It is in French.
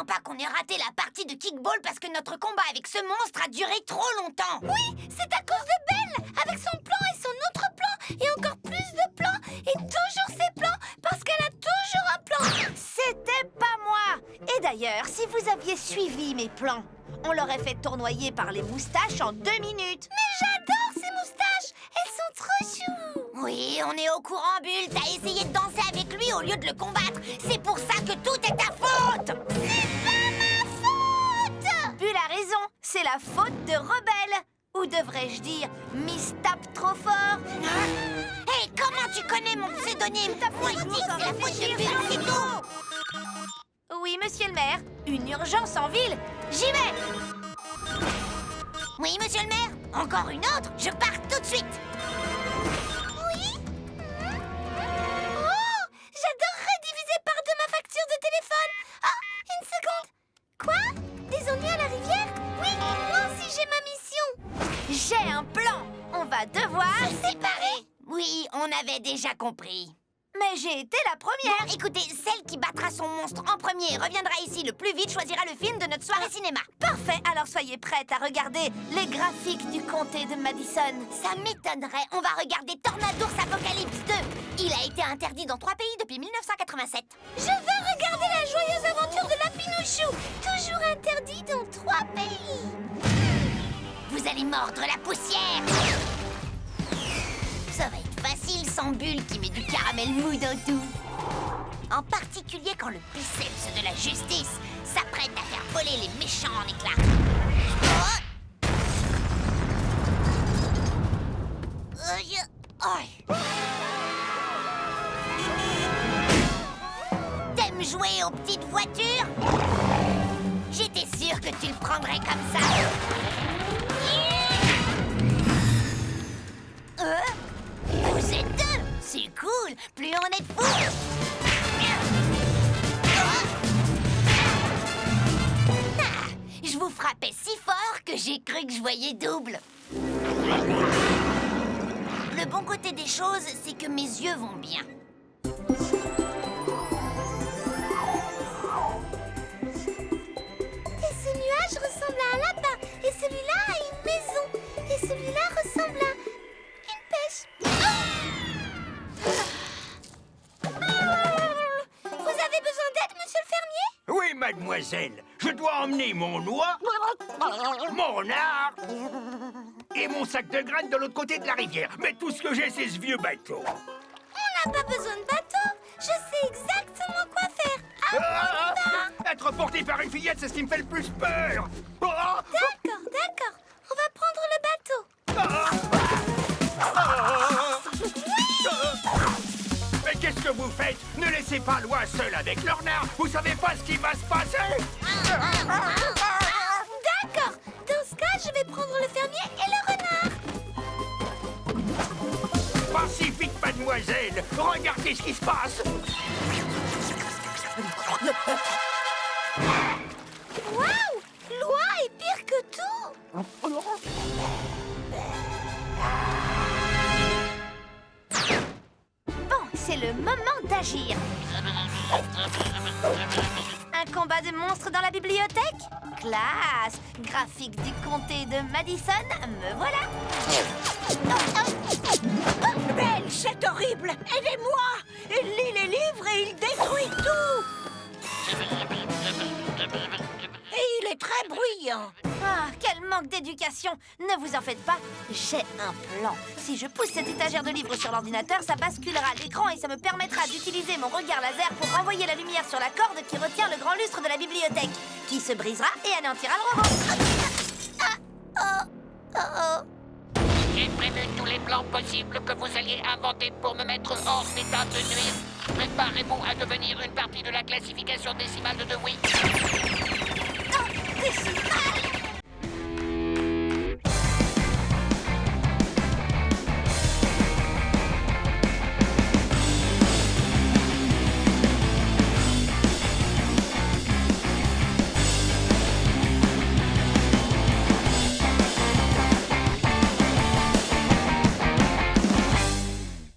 bien pas qu'on ait raté la partie de kickball parce que notre combat avec ce monstre a duré trop longtemps. Oui, c'est à cause de Belle, avec son plan et son autre plan, et encore plus de plans, et toujours ses plans, parce qu'elle a toujours un plan. C'était pas moi. Et d'ailleurs, si vous aviez suivi mes plans, on l'aurait fait tournoyer par les moustaches en 2 minutes. Mais j'adore ces moustaches, elles sont trop choues. Oui, on est au courant, Bulle. T'as essayé de danser avec lui au lieu de le combattre. C'est pour ça que tout est ta faute. C'est pas ma faute. Bulle a raison, c'est la faute de Rebelle. Ou devrais-je dire, Miss Tape trop fort. Hé, comment tu connais mon pseudonyme? Moi, je dis que c'est la faute de Bulle, c'est tout. Oui, monsieur le maire, une urgence en ville. J'y vais. Oui, monsieur le maire. Encore une autre? Je pars tout de suite. Oui. Oh, j'adorerais diviser par 2 ma facture de téléphone. Ah, une seconde. Quoi? Des ennuis à la rivière? Oui, moi aussi j'ai ma mission. J'ai un plan. On va devoir... Séparés. Oui, on avait déjà compris. Mais j'ai été la première. Bon, écoutez, celle qui battra son monstre en premier et reviendra ici le plus vite choisira le film de notre soirée cinéma. Parfait, alors soyez prête à regarder les graphiques du comté de Madison. Ça m'étonnerait. On va regarder Tornadours Apocalypse 2. Il a été interdit dans 3 pays depuis 1987. Je vais regarder la joyeuse aventure de la Pinouchou. Toujours interdit dans 3 pays. Vous allez mordre la poussière. Ça va être facile sans Bulle qui met du caramel mou dans tout. En particulier quand le biceps de la justice s'apprête à faire voler les méchants en éclats. T'aimes jouer aux petites voitures? J'étais sûre que tu le prendrais comme ça. Vous êtes 2. C'est cool. Plus on est de fous. Je vous frappais si fort que j'ai cru que je voyais double. Le bon côté des choses, c'est que mes yeux vont bien. Et ce nuage ressemble à un lapin. Et celui-là à une maison. Et celui-là ressemble à une pêche. Vous avez besoin d'aide, monsieur le fermier? Oui, mademoiselle. Je dois emmener mon noix, mon renard et mon sac de graines de l'autre côté de la rivière. Mais tout ce que j'ai, c'est ce vieux bateau. On n'a pas besoin de bateau. Je sais exactement quoi faire. Être porté par une fillette, c'est ce qui me fait le plus peur. D'accord, d'accord. On va prendre le bateau. Mais qu'est-ce que vous faites? Ne laissez pas Loi seul avec le renard. Vous savez pas ce qui va se passer. D'accord. Dans ce cas, je vais prendre le fermier et le renard. Pacifique, mademoiselle. Regardez ce qui se passe. Waouh! Loi est pire que tout. Bon, c'est le moment d'agir. Un combat de monstres dans la bibliothèque? Classe! Graphique du comté de Madison, me voilà! Belle, c'est horrible. Aidez-moi. Il lit les livres et il détruit tout. Et il est très bruyant. Ah, quel manque d'éducation! Ne vous en faites pas, j'ai un plan. Si je pousse cette étagère de livres sur l'ordinateur, ça basculera l'écran et ça me permettra d'utiliser mon regard laser pour renvoyer la lumière sur la corde qui retient le grand lustre de la bibliothèque, qui se brisera et anéantira le robot. J'ai prévu tous les plans possibles que vous alliez inventer pour me mettre hors d'état de nuire. Préparez-vous à devenir une partie de la classification décimale de Dewey. Décimal.